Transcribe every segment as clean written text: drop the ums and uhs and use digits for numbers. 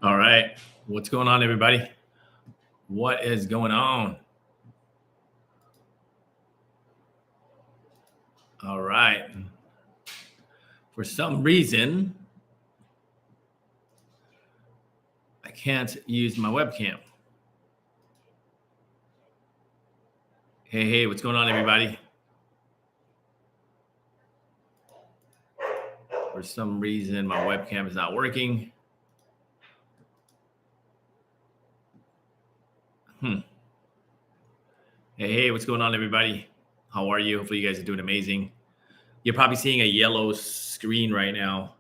All right. What's going on, everybody? What is going on? All right. For some reason, I can't use my webcam. Hey, what's going on, everybody? For some reason, my webcam is not working. Hey, what's going on, everybody? How are you? Hopefully, you guys are doing amazing. You're probably seeing a yellow screen right now.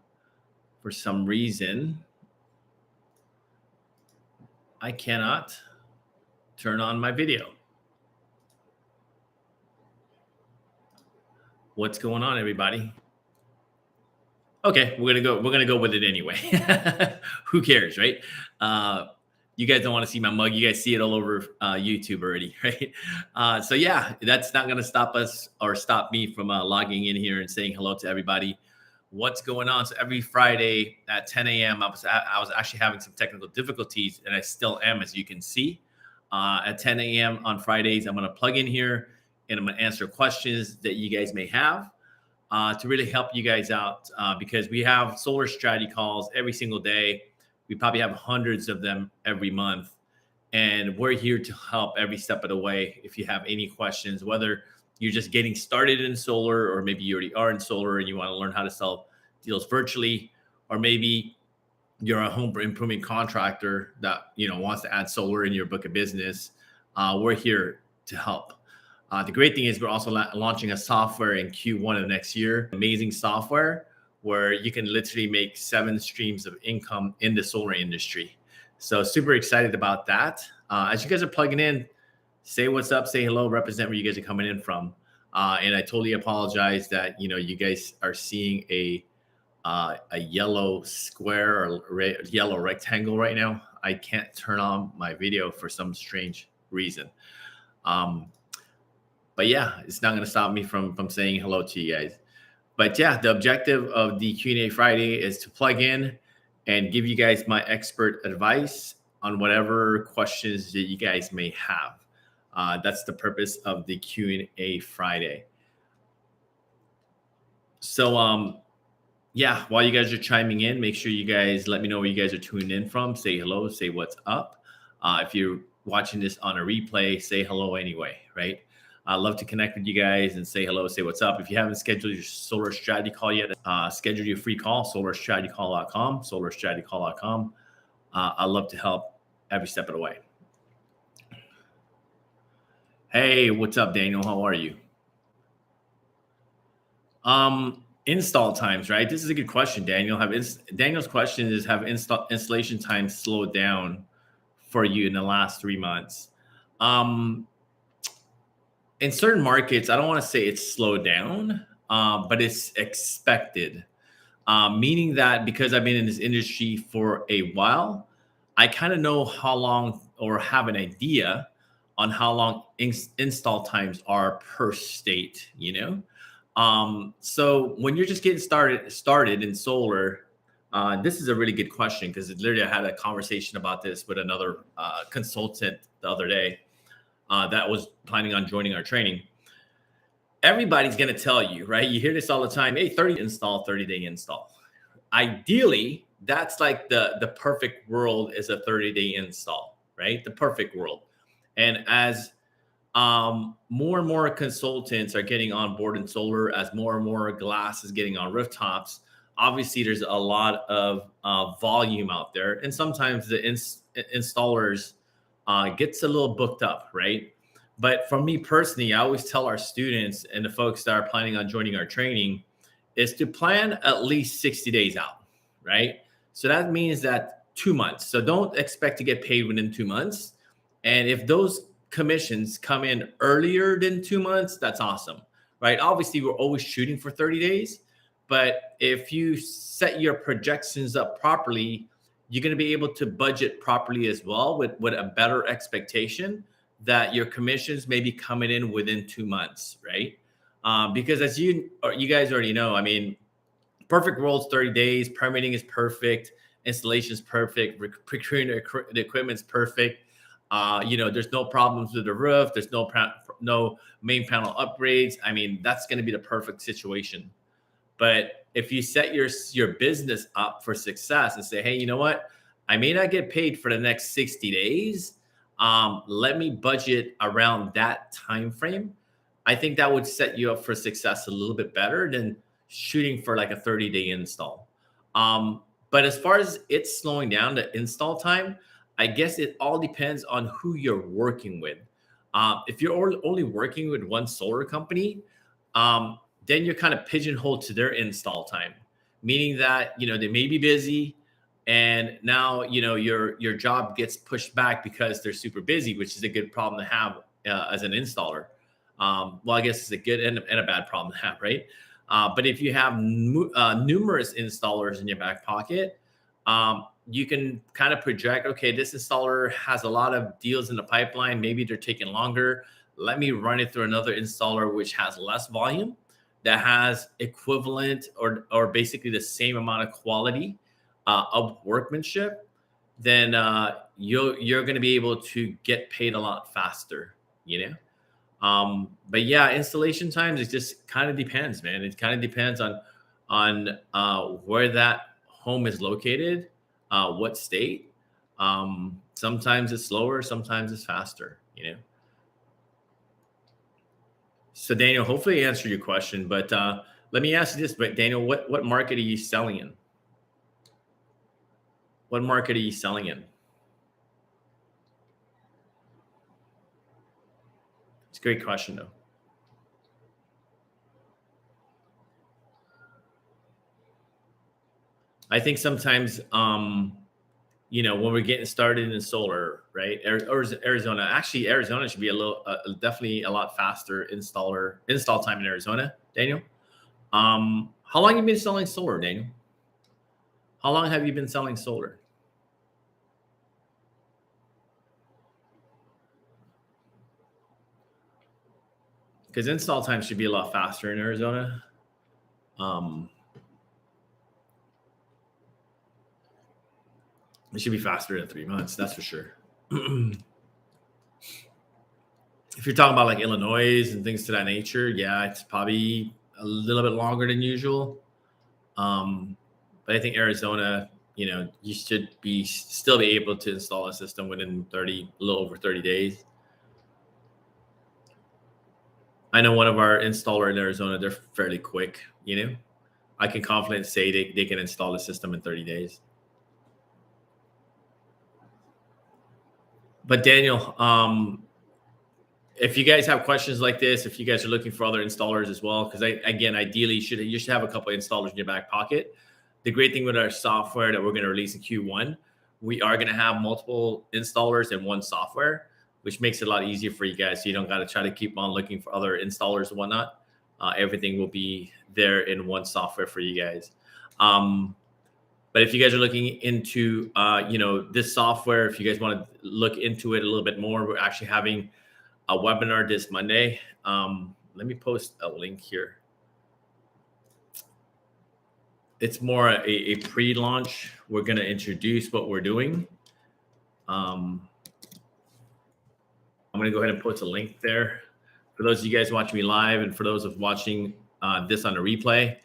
For some reason, I cannot turn on my video. What's going on, everybody? Okay, we're gonna go with it anyway. Who cares, right? Uh, you guys don't want to see my mug. You guys see it all over YouTube already, right? So yeah, that's not gonna stop us or stop me from logging in here and saying hello to everybody. What's going on? So every Friday at 10 a.m., I was actually having some technical difficulties, and I still am, as you can see. At 10 a.m. on Fridays, I'm gonna plug in here and I'm gonna answer questions that you guys may have to really help you guys out because we have solar strategy calls every single day. We probably have hundreds of them every month. And we're here to help every step of the way. If you have any questions, whether you're just getting started in solar, or maybe you already are in solar and you want to learn how to sell deals virtually, or maybe you're a home improvement contractor that wants to add solar in your book of business, we're here to help. The great thing is we're also launching a software in Q1 of next year. Amazing software where you can literally make 7 streams of income in the solar industry. So super excited about that. As you guys are plugging in, say what's up, say hello, represent where you guys are coming in from. And I totally apologize that you guys are seeing a yellow square or yellow rectangle right now. I can't turn on my video for some strange reason. But yeah, it's not going to stop me from saying hello to you guys. But yeah, the objective of the Q&A Friday is to plug in and give you guys my expert advice on whatever questions that you guys may have. That's the purpose of the Q&A Friday. So yeah, while you guys are chiming in, make sure you guys let me know where you guys are tuning in from. Say hello, say what's up. If you're watching this on a replay, say hello anyway, right? I love to connect with you guys and say hello, say what's up. If you haven't scheduled your solar strategy call yet, schedule your free call, solarstrategycall.com, solarstrategycall.com. I love to help every step of the way. Hey, what's up, Daniel? How are you? Install times, right? This is a good question, Daniel. Daniel's question is, have installation times slowed down for you in the last 3 months? In certain markets, I don't want to say it's slowed down, but it's expected. Meaning that because I've been in this industry for a while, I kind of know how long, or have an idea on how long install times are per state, So when you're just getting started in solar, this is a really good question, because literally I had a conversation about this with another consultant the other day that was planning on joining our training. Everybody's going to tell you, right? You hear this all the time. Hey, 30-day install. Ideally, that's like the perfect world is a 30-day install, right? The perfect world. And as more and more consultants are getting on board in solar, as more and more glass is getting on rooftops, obviously there's a lot of volume out there. And sometimes the installers gets a little booked up, right? But for me personally, I always tell our students and the folks that are planning on joining our training is to plan at least 60 days out, right? So that means that 2 months. So don't expect to get paid within 2 months. And if those commissions come in earlier than 2 months, that's awesome, right? Obviously, we're always shooting for 30 days. But if you set your projections up properly, you're going to be able to budget properly as well, with a better expectation that your commissions may be coming in within 2 months, right? Because as you guys already know, I mean, perfect world's 30 days, permitting is perfect, Installation's perfect. Procuring the equipment's perfect. There's no problems with the roof. There's no main panel upgrades. I mean, that's going to be the perfect situation. But if you set your business up for success and say, hey, you know what? I may not get paid for the next 60 days. Let me budget around that time frame. I think that would set you up for success a little bit better than shooting for like a 30-day install. But as far as it's slowing down the install time, I guess it all depends on who you're working with. If you're only working with one solar company, then you're kind of pigeonholed to their install time, meaning that they may be busy, and now your job gets pushed back because they're super busy, which is a good problem to have as an installer. Well, I guess it's a good and a bad problem to have, right? But if you have numerous installers in your back pocket, you can kind of project, okay, this installer has a lot of deals in the pipeline. Maybe they're taking longer. Let me run it through another installer which has less volume, that has equivalent or basically the same amount of quality of workmanship. Then you're going to be able to get paid a lot faster, But yeah, installation times, it just kind of depends, man. It kind of depends on where that home is located, what state. Sometimes it's slower, sometimes it's faster, So Daniel, hopefully I answered your question, but let me ask you this, but Daniel, what market are you selling in? What market are you selling in? It's a great question though. I think sometimes, when we're getting started in solar, right? Or Arizona, actually, Arizona should be definitely a lot faster install time in Arizona. Daniel, how long have you been selling solar, Daniel? How long have you been selling solar? Because install time should be a lot faster in Arizona. It should be faster than 3 months, that's for sure. If you're talking about like Illinois and things to that nature, yeah, it's probably a little bit longer than usual. But I think Arizona, you should still be able to install a system within a little over 30 days. I know one of our installer in Arizona, they're fairly quick, I can confidently say they can install the system in 30 days. But Daniel, if you guys have questions like this, if you guys are looking for other installers as well, because ideally you should have a couple of installers in your back pocket. The great thing with our software that we're going to release in Q1, we are going to have multiple installers in one software, which makes it a lot easier for you guys. So you don't got to try to keep on looking for other installers and whatnot. Everything will be there in one software for you guys. But if you guys are looking into, this software, if you guys want to look into it a little bit more, we're actually having a webinar this Monday. Let me post a link here. It's more a pre-launch. We're going to introduce what we're doing. I'm going to go ahead and post a link there. For those of you guys watching me live and for those of watching this on a replay,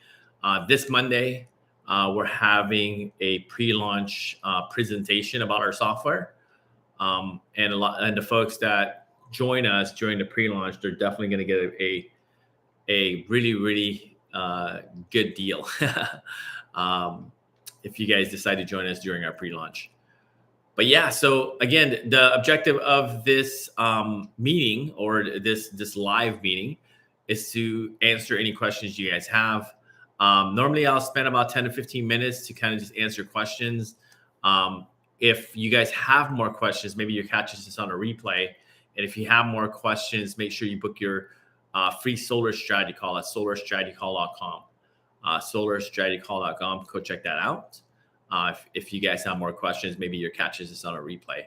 this Monday, we're having a pre-launch presentation about our software. And the folks that join us during the pre-launch, they're definitely going to get a really, really good deal if you guys decide to join us during our pre-launch. But yeah, so again, the objective of this meeting or this live meeting is to answer any questions you guys have. Normally I'll spend about 10 to 15 minutes to kind of just answer questions. If you guys have more questions, maybe you're catching this on a replay. And if you have more questions, make sure you book your free solar strategy call at solarstrategycall.com. Solarstrategycall.com. Go check that out. If you guys have more questions, maybe you're catching this on a replay.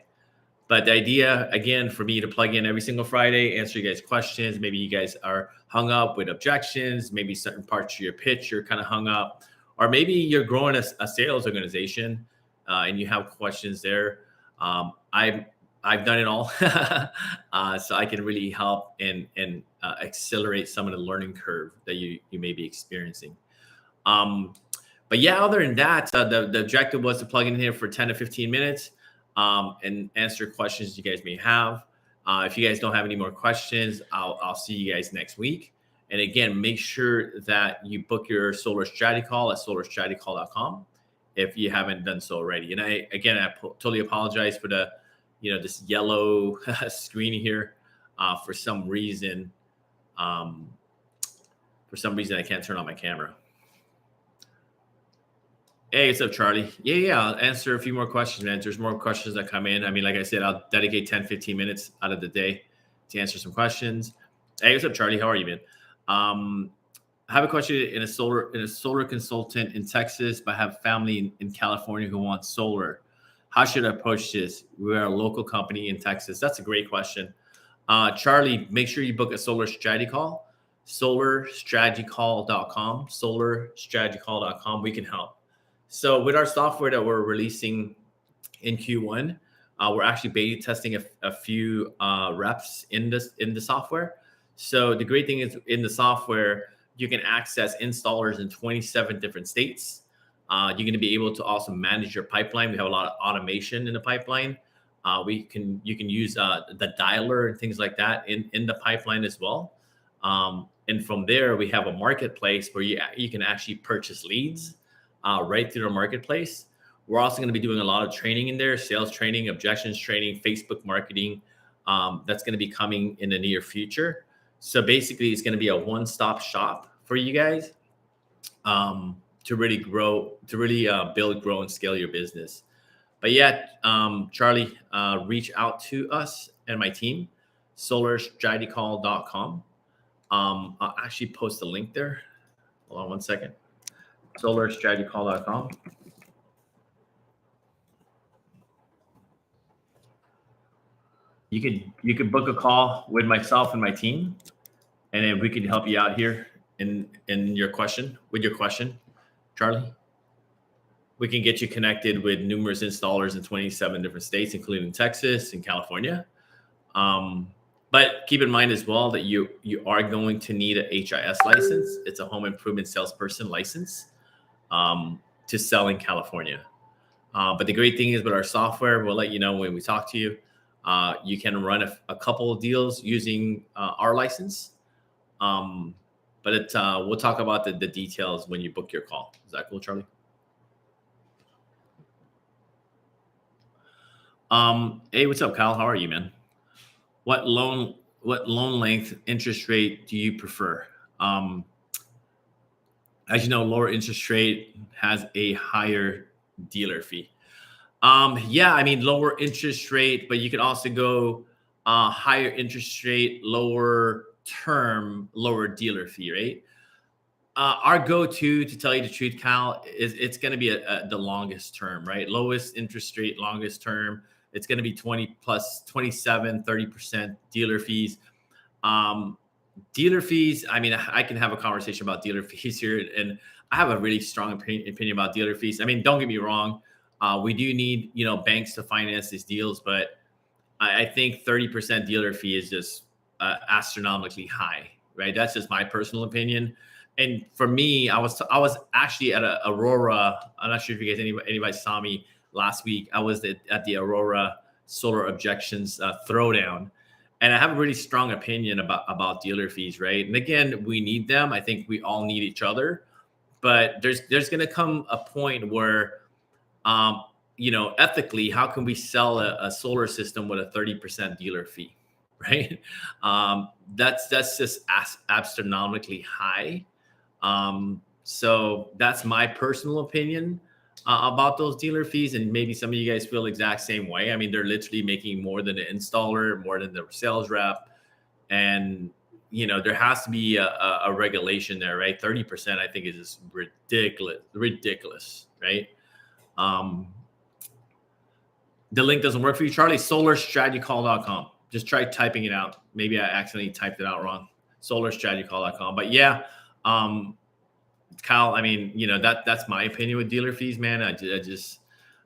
But the idea, again, for me to plug in every single Friday, answer you guys' questions. Maybe you guys are hung up with objections. Maybe certain parts of your pitch you're kind of hung up. Or maybe you're growing a sales organization and you have questions there, I've done it all, so I can really help and accelerate some of the learning curve that you may be experiencing. Um, but yeah, other than that, the objective was to plug in here for 10 to 15 minutes and answer questions you guys may have. If you guys don't have any more questions, I'll see you guys next week. And again, make sure that you book your solar strategy call at solarstrategycall.com if you haven't done so already. And I totally apologize for the, this yellow screen here. For some reason, I can't turn on my camera. Hey, what's up, Charlie? Yeah, I'll answer a few more questions, man. There's more questions that come in. I mean, like I said, I'll dedicate 10, 15 minutes out of the day to answer some questions. Hey, what's up, Charlie? How are you, man? I have a question in a solar consultant in Texas, but I have family in California who wants solar. How should I approach this? We're a local company in Texas. That's a great question. Charlie, make sure you book a solar strategy call, solarstrategycall.com, solarstrategycall.com. We can help. So with our software that we're releasing in Q1, we're actually beta testing a few reps in the software. So the great thing is in the software, you can access installers in 27 different states. You're going to be able to also manage your pipeline. We have a lot of automation in the pipeline. You can use the dialer and things like that in the pipeline as well. And from there, we have a marketplace where you can actually purchase leads right through the marketplace. We're also going to be doing a lot of training in there, sales training, objections training, Facebook marketing. That's going to be coming in the near future. So basically, it's going to be a one-stop shop for you guys to really grow, to really build, grow, and scale your business. But yeah, Charlie, reach out to us and my team, solarstrategycall.com. I'll actually post a link there. Hold on one second. solarstrategycall.com. You could book a call with myself and my team, and then we can help you out here in your question, Charlie. We can get you connected with numerous installers in 27 different states, including Texas and California. But keep in mind as well that you are going to need a HIS license. It's a home improvement salesperson license to sell in California. But the great thing is with our software, we'll let you know when we talk to you. You can run a couple of deals using our license. But we'll talk about the details when you book your call. Is that cool, Charlie? Hey, what's up, Kyle? How are you, man? What loan length interest rate do you prefer? As you know, lower interest rate has a higher dealer fee. Yeah, I mean, lower interest rate, but you could also go higher interest rate, lower term, lower dealer fee, right? Our go-to, to tell you the truth, Kyle, is it's going to be the longest term, right? Lowest interest rate, longest term. It's going to be 20 plus 27, 30% dealer fees. Dealer fees, I mean, I can have a conversation about dealer fees here, and I have a really strong opinion about dealer fees. I mean, don't get me wrong. We do need, banks to finance these deals, but I think 30% dealer fee is just astronomically high, right? That's just my personal opinion. And for me, I was actually at Aurora. I'm not sure if you guys anybody saw me last week. I was at the Aurora Solar Objections Throwdown, and I have a really strong opinion about dealer fees, right? And again, we need them. I think we all need each other, but there's going to come a point where, ethically, how can we sell a solar system with a 30% dealer fee, right? That's just astronomically high. So that's my personal opinion about those dealer fees. And maybe some of you guys feel the exact same way. I mean, they're literally making more than the installer, more than the sales rep. And, there has to be a regulation there, right? 30%, I think, is just ridiculous, right? The link doesn't work for you, Charlie. Solarstrategycall.com. Just try typing it out. Maybe I accidentally typed it out wrong. Solarstrategycall.com. But yeah, Kyle, I mean, that's my opinion with dealer fees, man.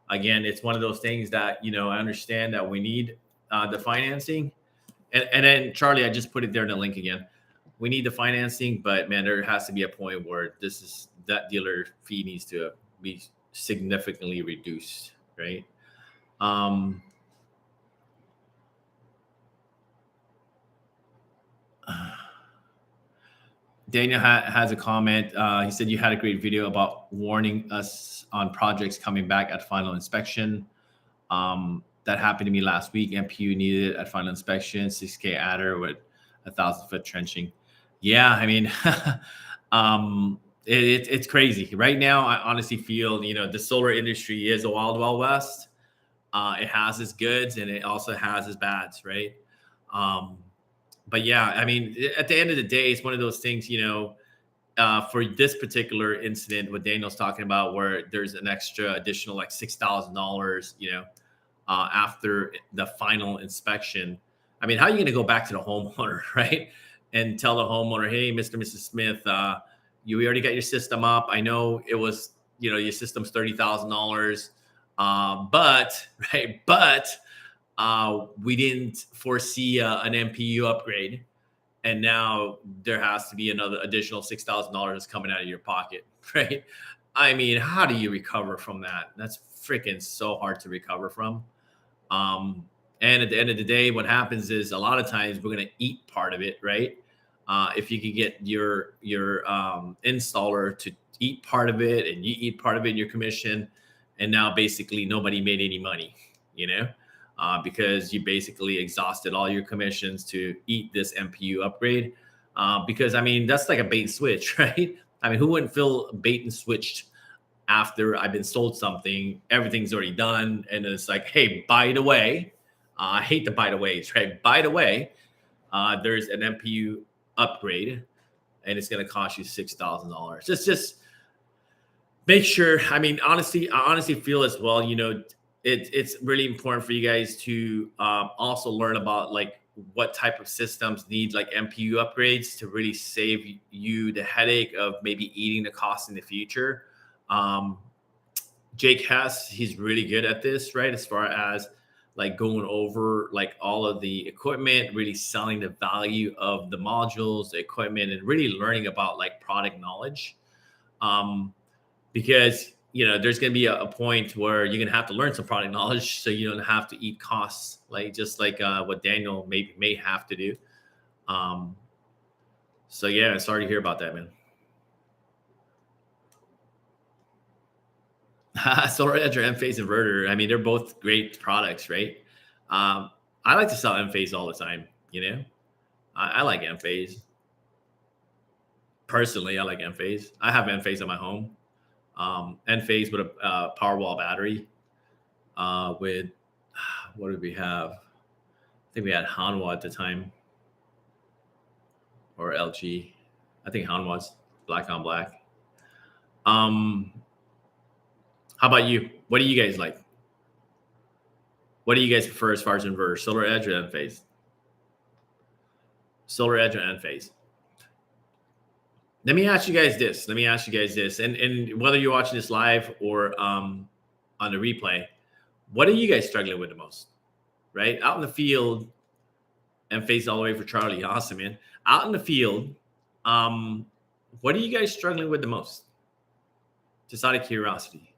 I again, it's one of those things that, I understand that we need the financing. And then Charlie, I just put it there in the link again. We need the financing, but man, there has to be a point where that dealer fee needs to be significantly reduced, right? Daniel has a comment. He said you had a great video about warning us on projects coming back at final inspection. That happened to me last week. MPU needed at final inspection, 6K adder with 1,000-foot trenching. Yeah, I mean, it's crazy. Right now, I honestly feel, the solar industry is a wild, wild west. It has its goods and it also has its bads, right? But yeah, I mean, at the end of the day, it's one of those things, for this particular incident, what Daniel's talking about, where there's an additional like $6,000, after the final inspection. I mean, how are you going to go back to the homeowner, right? And tell the homeowner, hey, Mr. and Mrs. Smith, you already got your system up. I know it was, your system's $30,000. But we didn't foresee an MPU upgrade. And now there has to be another additional $6,000 coming out of your pocket, right? I mean, how do you recover from that? That's freaking so hard to recover from. And at the end of the day, what happens is a lot of times we're going to eat part of it, right? If you can get your installer to eat part of it and you eat part of it in your commission, and now basically nobody made any money, because you basically exhausted all your commissions to eat this MPU upgrade. Because I mean, that's like a bait and switch, right? I mean, who wouldn't feel bait and switched after I've been sold something, everything's already done. And it's like, hey, by the way, I hate the by the ways, right? By the way, there's an MPU upgrade and it's going to cost you $6,000. Just make sure. I mean, I honestly feel as well, it's really important for you guys to also learn about like what type of systems need like MPU upgrades to really save you the headache of maybe eating the cost in the future. Jake Hess, he's really good at this, right? As far as like going over like all of the equipment, really selling the value of the modules, the equipment, and really learning about like product knowledge. Because there's going to be a point where you're going to have to learn some product knowledge so you don't have to eat costs, like just like what Daniel may have to do. So yeah, sorry to hear about that, man. Solar Edge or Enphase inverter. I mean, they're both great products, right? I like to sell Enphase all the time. I like Enphase. Personally, I like Enphase. I have Enphase in my home. Enphase with a Powerwall battery. With what did we have? I think we had Hanwha at the time, or LG. I think Hanwha's black on black. How about you? What do you guys like? What do you guys prefer as far as inverters? Solar Edge or Enphase? Solar Edge or Enphase? Let me ask you guys this. And whether you're watching this live or on the replay, what are you guys struggling with the most? Right? Out in the field, Enphase all the way for Charlie. Awesome, man. Out in the field, what are you guys struggling with the most? Just out of curiosity.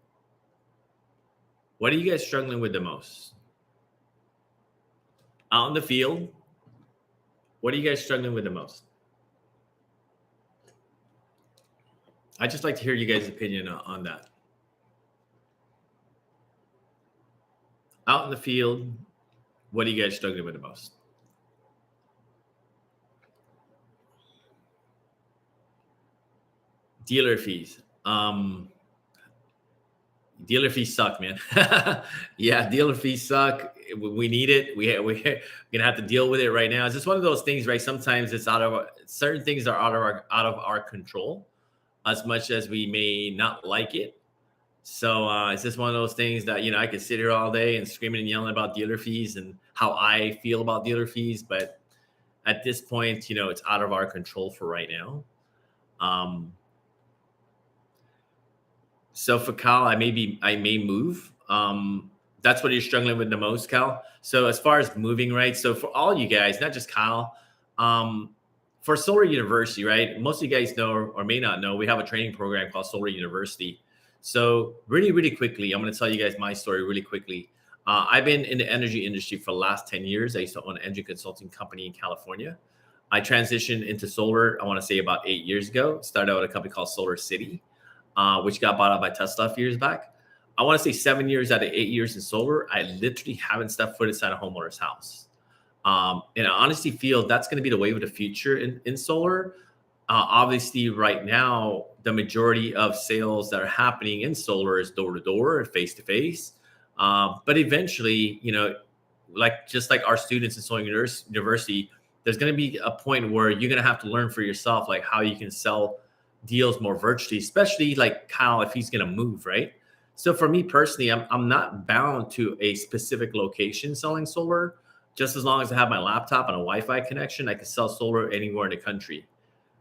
What are you guys struggling with the most? Out in the field, what are you guys struggling with the most? I'd just like to hear you guys' opinion on that. Out in the field, what are you guys struggling with the most? Dealer fees. Dealer fees suck, man. Yeah, dealer fees suck. We need it. We're gonna have to deal with it right now. It's just one of those things, right? Sometimes it's certain things are out of our control, as much as we may not like it. So it's just one of those things that I could sit here all day and screaming and yelling about dealer fees and how I feel about dealer fees, but at this point, it's out of our control for right now. So for Kyle, I may move That's what you're struggling with the most, Cal. So as far as moving, right? So for all you guys, not just Kyle, um, for Solar University, right? Most of you guys know or may not know, we have a training program called Solar University. So really, really quickly, I'm going to tell you guys my story really quickly. I've been in the energy industry for the last 10 years. I used to own an energy consulting company in California. I transitioned into solar, I want to say about 8 years ago. Started out at a company called Solar City, which got bought out by Tesla a few years back. I want to say 7 years out of 8 years in solar, I literally haven't stepped foot inside a homeowner's house. And I honestly feel that's going to be the wave of the future in solar. Obviously, right now, the majority of sales that are happening in solar is door to door, face to face. But eventually, like just like our students in Solar University, there's going to be a point where you're going to have to learn for yourself, like how you can sell deals more virtually, especially like Kyle, if he's going to move, right? So for me personally, I'm not bound to a specific location selling solar. Just as long as I have my laptop and a Wi-Fi connection, I can sell solar anywhere in the country.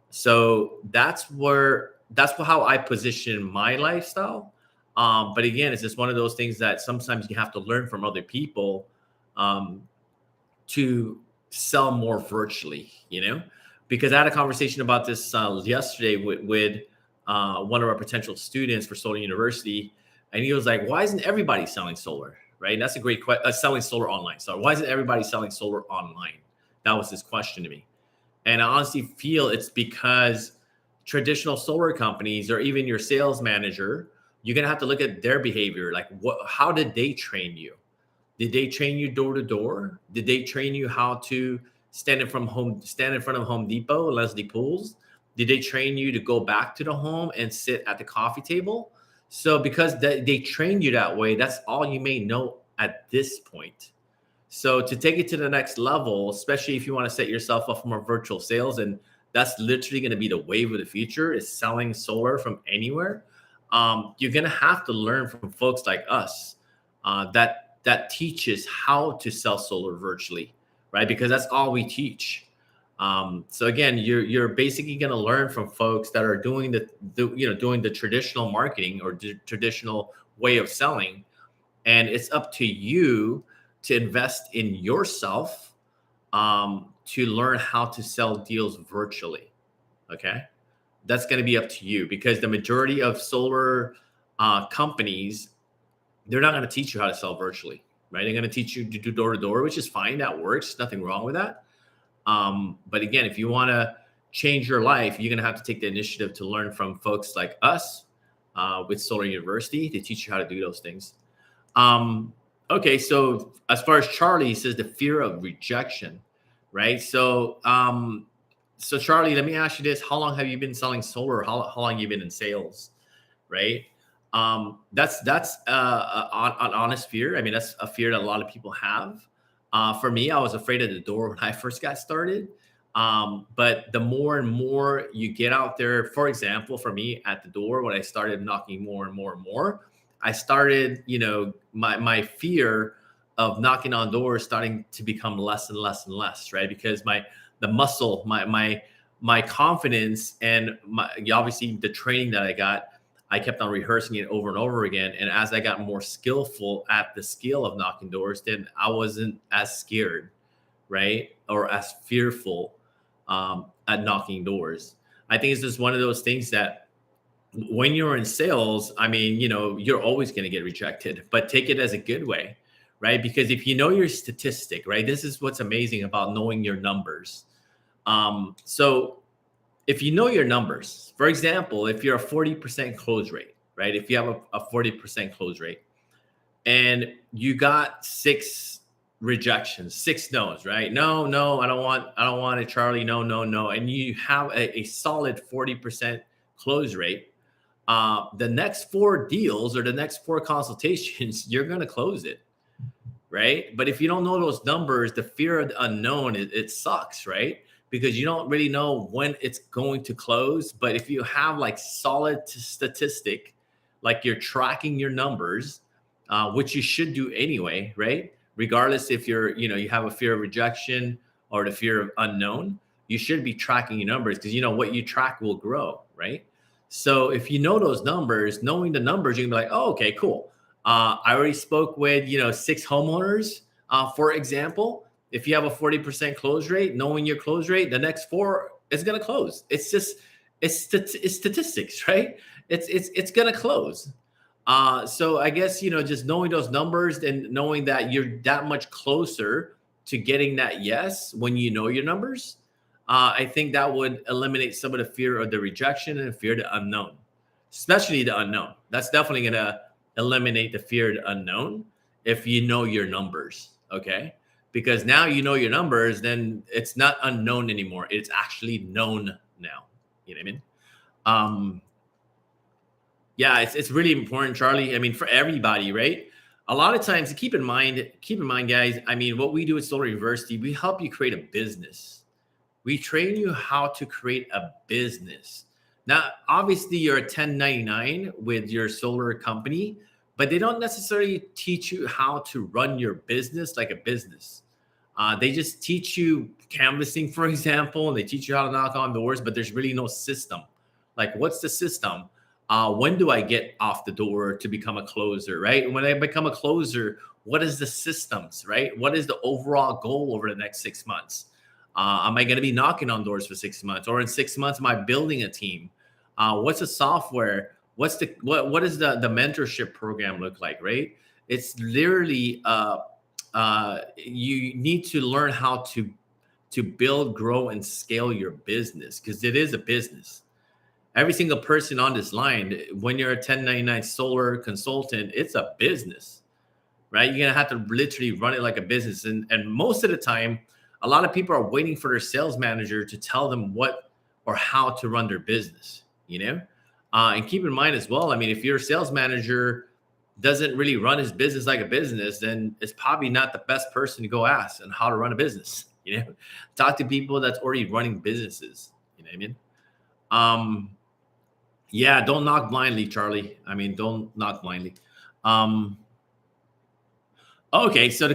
So that's how I position my lifestyle. But again, it's just one of those things that sometimes you have to learn from other people to sell more virtually, because I had a conversation about this yesterday with one of our potential students for Solar University. And he was like, why isn't everybody selling solar? Right. And that's a great question. Selling solar online. So why isn't everybody selling solar online? That was his question to me. And I honestly feel it's because traditional solar companies or even your sales manager, you're going to have to look at their behavior. Like how did they train you? Did they train you door to door? Did they train you how to stand in front of Home Depot, Leslie Pools? Did they train you to go back to the home and sit at the coffee table? So because they train you that way, that's all you may know at this point. So to take it to the next level, especially if you want to set yourself up for more virtual sales, and that's literally going to be the wave of the future, is selling solar from anywhere. You're going to have to learn from folks like us that teaches how to sell solar virtually, right? Because that's all we teach. So again, you're basically going to learn from folks that are doing the traditional marketing or the traditional way of selling, and it's up to you to invest in yourself to learn how to sell deals virtually. Okay, that's going to be up to you because the majority of solar companies, they're not going to teach you how to sell virtually, right? They're going to teach you to do door to door, which is fine. That works. Nothing wrong with that. But again, if you want to change your life, you're going to have to take the initiative to learn from folks like us with Solar University to teach you how to do those things. Okay, so as far as Charlie, he says the fear of rejection, right? So Charlie, let me ask you this: how long have you been selling solar? How long have you been in sales, right? That's an honest fear. I mean, that's a fear that a lot of people have. For me, I was afraid of the door when I first got started. But the more and more you get out there, for example, for me at the door, when I started knocking more and more and more, I started, my fear of knocking on doors starting to become less and less and less, right? Because the muscle, my confidence and obviously the training that I kept on rehearsing it over and over again. And as I got more skillful at the skill of knocking doors, then I wasn't as scared, right? Or as fearful at knocking doors. I think it's just one of those things that when you're in sales, I mean, you're always going to get rejected, but take it as a good way, right? Because if you know your statistic, right, this is what's amazing about knowing your numbers. So if you know your numbers, for example, if you're a 40% close rate, right? If you have a 40% close rate and you got 6 rejections, 6 no's, right? No, I don't want it, Charlie. No. And you have a solid 40% close rate. The next 4 deals or the next 4 consultations, you're going to close it, right? But if you don't know those numbers, the fear of the unknown, it sucks, right? Because you don't really know when it's going to close. But if you have like solid statistic, like you're tracking your numbers, which you should do anyway, right? Regardless if you have a fear of rejection or the fear of unknown, you should be tracking your numbers because what you track will grow, right? So if you know those numbers, knowing the numbers, you can be like, oh, okay, cool. I already spoke with 6 homeowners. For example, if you have a 40% close rate, knowing your close rate, the next 4 is going to close. It's just it's statistics, right? It's going to close. So I guess just knowing those numbers and knowing that you're that much closer to getting that yes when you know your numbers, I think that would eliminate some of the fear of the rejection and fear of the unknown, especially the unknown. That's definitely going to eliminate the fear of the unknown if you know your numbers. Okay. Because now you know your numbers, then it's not unknown anymore. It's actually known now. You know what I mean? Yeah, it's really important, Charlie. I mean, for everybody, right? A lot of times, keep in mind, guys. I mean, what we do at Solar University, we help you create a business. We train you how to create a business. Now, obviously, you're a 1099 with your solar company, but they don't necessarily teach you how to run your business like a business. They just teach you canvassing, for example, and they teach you how to knock on doors, but there's really no system. Like, what's the system? When do I get off the door to become a closer, right? When I become a closer, what is the systems, right? What is the overall goal over the next 6 months? Am I going to be knocking on doors for 6 months, or in 6 months, am I building a team? What's the software? What is the mentorship program look like, right? It's literally you need to learn how to build, grow, and scale your business, because it is a business. Every single person on this line, when you're a 1099 solar consultant, it's a business, right? You're gonna have to literally run it like a business, and most of the time, a lot of people are waiting for their sales manager to tell them what or how to run their business. And keep in mind as well, I mean, if your sales manager doesn't really run his business like a business, then it's probably not the best person to go ask on how to run a business. Talk to people that's already running businesses. You know what I mean? Yeah, don't knock blindly, Charlie. I mean, don't knock blindly. Um, okay, so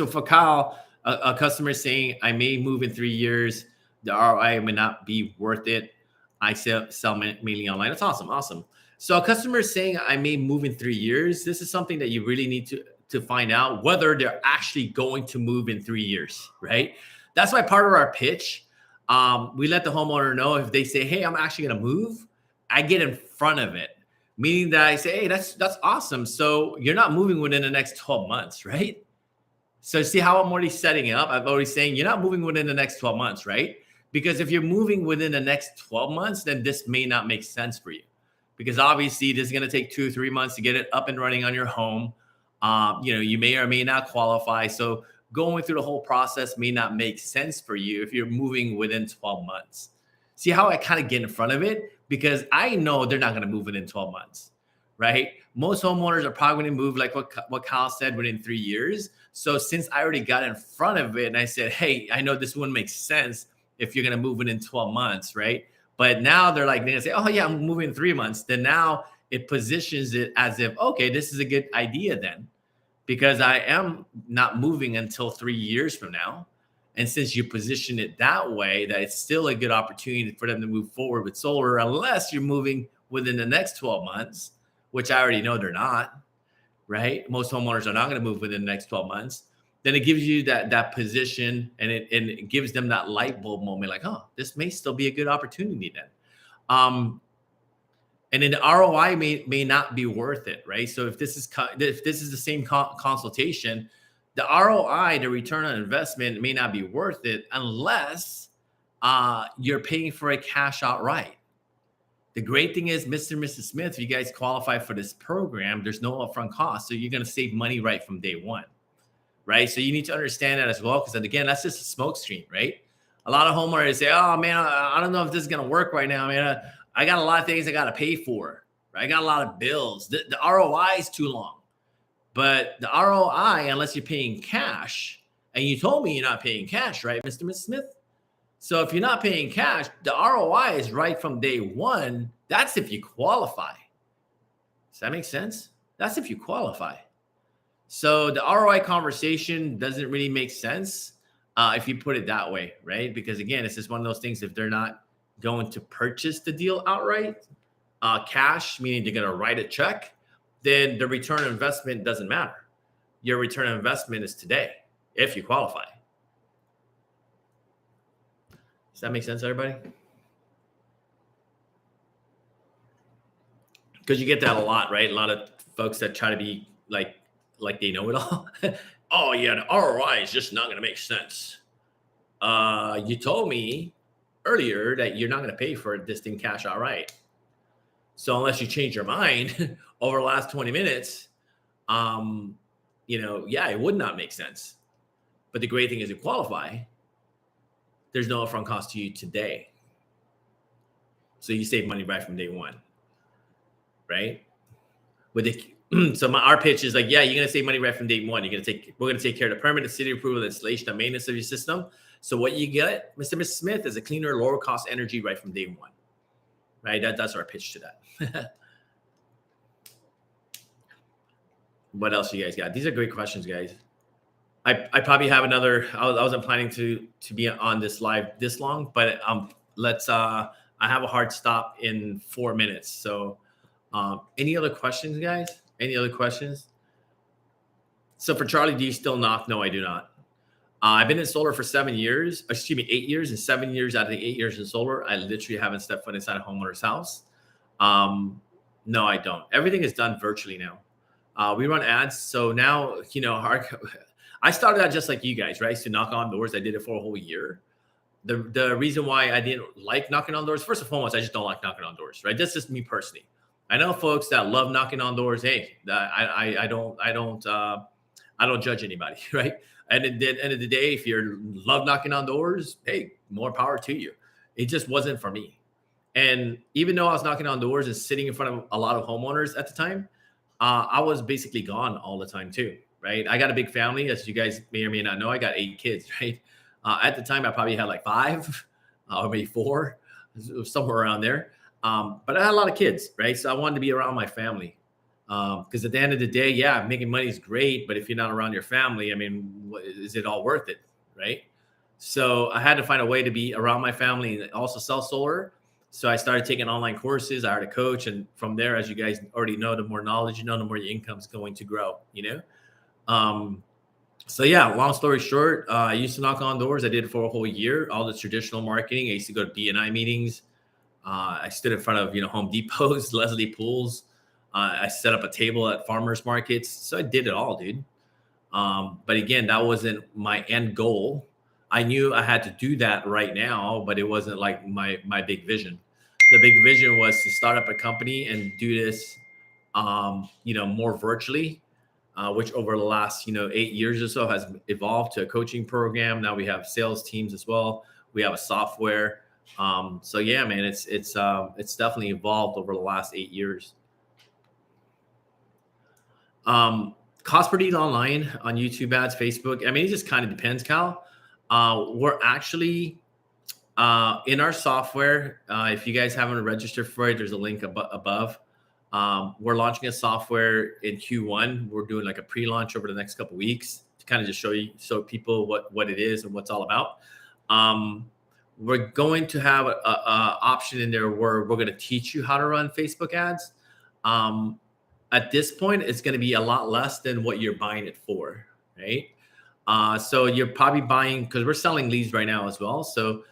for Kyle, a customer is saying, I may move in 3 years. The ROI may not be worth it. I sell mainly online. That's awesome. Awesome. So a customer is saying, I may move in 3 years. This is something that you really need to find out whether they're actually going to move in 3 years, right? That's why part of our pitch, we let the homeowner know if they say, hey, I'm actually going to move, I get in front of it, meaning that I say, hey, that's awesome. So you're not moving within the next 12 months, right? So see how I'm already setting it up? I'm already saying you're not moving within the next 12 months, right? Because if you're moving within the next 12 months, then this may not make sense for you. Because obviously this is going to take 2 or 3 months to get it up and running on your home. You may or may not qualify. So going through the whole process may not make sense for you if you're moving within 12 months. See how I kind of get in front of it? Because I know they're not going to move within 12 months, right? Most homeowners are probably going to move, like what Kyle said, within 3 years. So since I already got in front of it and I said, hey, I know this wouldn't make sense if you're going to move within 12 months, right? But now they're going to say, oh yeah, I'm moving in 3 months. Then now it positions it as if, okay, this is a good idea then, because I am not moving until 3 years from now. And since you position it that way, that it's still a good opportunity for them to move forward with solar, unless you're moving within the next 12 months, which I already know they're not, right? Most homeowners are not going to move within the next 12 months. Then it gives you that position, and it gives them that light bulb moment, like, oh, this may still be a good opportunity then. And then the ROI may not be worth it, right? So if this is the same consultation, the ROI, the return on investment, may not be worth it unless you're paying for a cash outright. The great thing is, Mr. and Mrs. Smith, if you guys qualify for this program, there's no upfront cost. So you're going to save money right from day one, right? So you need to understand that as well, because again, that's just a smoke screen, right? A lot of homeowners say, oh man, I don't know if this is going to work right now, man. I got a lot of things I got to pay for, right? I got a lot of bills. The ROI is too long. But the ROI, unless you're paying cash, and you told me you're not paying cash, right, Mr. and Mrs. Smith? So if you're not paying cash, the ROI is right from day one. That's if you qualify. Does that make sense? That's if you qualify. So the ROI conversation doesn't really make sense if you put it that way, right? Because again, it's just one of those things, if they're not going to purchase the deal outright, cash, meaning they're going to write a check, then the return on investment doesn't matter. Your return on investment is today if you qualify. Does that make sense, everybody? Because you get that a lot, right? A lot of folks that try to be like they know it all. Oh yeah, the ROI is just not going to make sense. You told me earlier that you're not going to pay for this thing cash outright. So unless you change your mind over the last 20 minutes, yeah, it would not make sense. But the great thing is you qualify. There's no upfront cost to you today. So you save money right from day one, right? So our pitch is like, yeah, you're going to save money right from day one. We're going to take care of the permit, the city approval, the installation, and maintenance of your system. So what you get, Mr. and Mrs. Smith, is a cleaner, lower cost energy right from day one, right? That's our pitch to that. What else you guys got? These are great questions, guys. I probably have another. I wasn't planning to be on this live this long, but I have a hard stop in 4 minutes. So, any other questions, guys? Any other questions? So for Charlie, do you still knock? No, I do not. I've been in solar for 8 years, and 7 years out of the 8 years in solar, I literally haven't stepped foot inside a homeowner's house. No, I don't. Everything is done virtually now. We run ads. So now, I started out just like you guys, right? So knock on doors. I did it for a whole year. The reason why I didn't like knocking on doors, first and foremost, I just don't like knocking on doors, right? That's just me personally. I know folks that love knocking on doors. Hey, I don't judge anybody, right? And at the end of the day, if you love knocking on doors, hey, more power to you. It just wasn't for me. And even though I was knocking on doors and sitting in front of a lot of homeowners at the time, I was basically gone all the time too, right? I got a big family, as you guys may or may not know. I got 8 kids, right? At the time, I probably had like 5 or maybe 4, somewhere around there. But I had a lot of kids, right? So I wanted to be around my family. Because at the end of the day, yeah, making money is great, but if you're not around your family, I mean, is it all worth it, right? So I had to find a way to be around my family and also sell solar. So I started taking online courses. I hired a coach, and from there, as you guys already know, the more knowledge you know, the more your income's going to grow. So yeah, long story short, I used to knock on doors. I did it for a whole year, all the traditional marketing. I used to go to BNI meetings. I stood in front of Home Depots, Leslie Pools. I set up a table at farmers markets. So I did it all, dude. But again, that wasn't my end goal. I knew I had to do that right now, but it wasn't like my big vision. The big vision was to start up a company and do this, more virtually, which over the last, 8 years or so has evolved to a coaching program. Now we have sales teams as well. We have a software. So yeah, man, it's definitely evolved over the last 8 years. Cost per lead online on YouTube ads, Facebook. I mean, it just kind of depends, Cal. We're actually in our software. If you guys haven't registered for it, there's a link above. We're launching a software in Q1. We're doing like a pre-launch over the next couple of weeks to kind of just show people what it is and what's all about. We're going to have a option in there where we're going to teach you how to run Facebook ads. At this point, it's going to be a lot less than what you're buying it for, right? So you're probably buying, because we're selling leads right now as well. So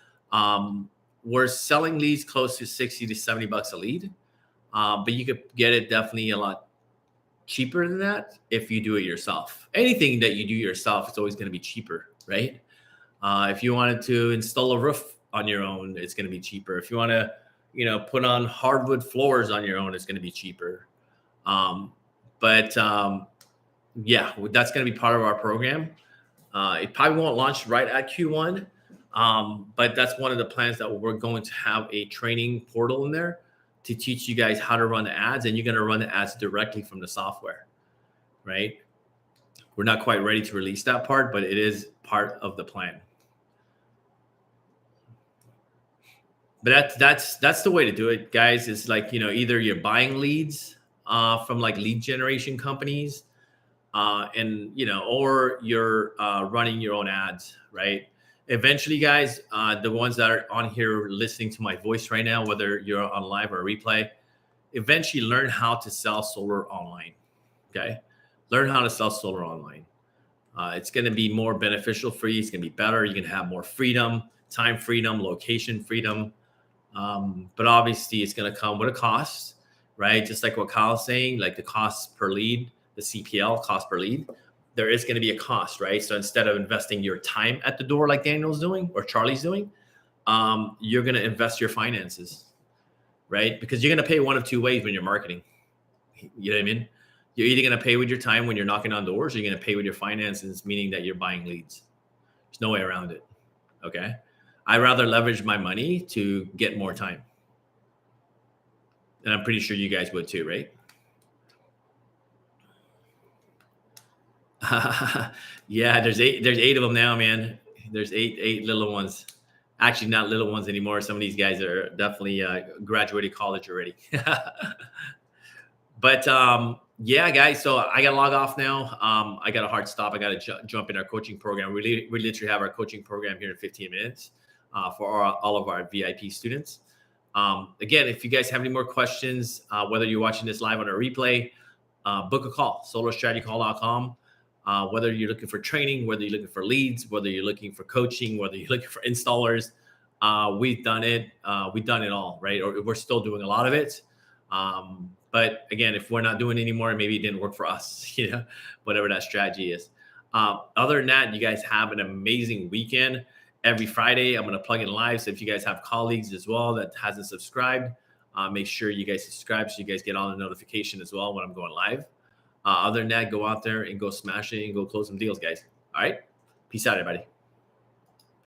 we're selling leads close to $60 to $70 a lead. But you could get it definitely a lot cheaper than that if you do it yourself. Anything that you do yourself, it's always going to be cheaper, right? If you wanted to install a roof on your own, it's going to be cheaper. If you want to, put on hardwood floors on your own, it's going to be cheaper. Yeah, that's going to be part of our program. It probably won't launch right at Q1. But that's one of the plans that we're going to have a training portal in there to teach you guys how to run the ads, and you're going to run the ads directly from the software, right? We're not quite ready to release that part, but it is part of the plan. But that's the way to do it, guys. It's like, either you're buying leads from like lead generation companies, or you're running your own ads, right? Eventually, guys, the ones that are on here listening to my voice right now, whether you're on live or replay, eventually learn how to sell solar online. Okay. Learn how to sell solar online. It's going to be more beneficial for you. It's going to be better. You're going to have more freedom, time freedom, location freedom. But obviously, it's going to come with a cost, right? Just like what Kyle's saying, like the cost per lead, the CPL, cost per lead, there is going to be a cost, right? So instead of investing your time at the door like Daniel's doing or Charlie's doing, you're going to invest your finances, right? Because you're going to pay one of two ways when you're marketing. You know what I mean? You're either going to pay with your time when you're knocking on doors, or you're going to pay with your finances, meaning that you're buying leads. There's no way around it. Okay. I'd rather leverage my money to get more time. And I'm pretty sure you guys would too, right? Yeah, there's eight of them now, man. There's eight little ones. Actually, not little ones anymore. Some of these guys are definitely graduated college already. But yeah, guys. So I got to log off now. I got a hard stop. I got to jump in our coaching program. We literally have our coaching program here in 15 minutes for all of our VIP students. Again, if you guys have any more questions, whether you're watching this live on a replay, book a call, solarstrategycall.com. Whether you're looking for training, whether you're looking for leads, whether you're looking for coaching, whether you're looking for installers, we've done it. We've done it all, right? Or we're still doing a lot of it. But again, if we're not doing it anymore, maybe it didn't work for us, whatever that strategy is. Other than that, you guys have an amazing weekend. Every Friday, I'm going to plug in live. So if you guys have colleagues as well that hasn't subscribed, make sure you guys subscribe so you guys get all the notification as well when I'm going live. Other than that, go out there and go smash it and go close some deals, guys. All right. Peace out, everybody.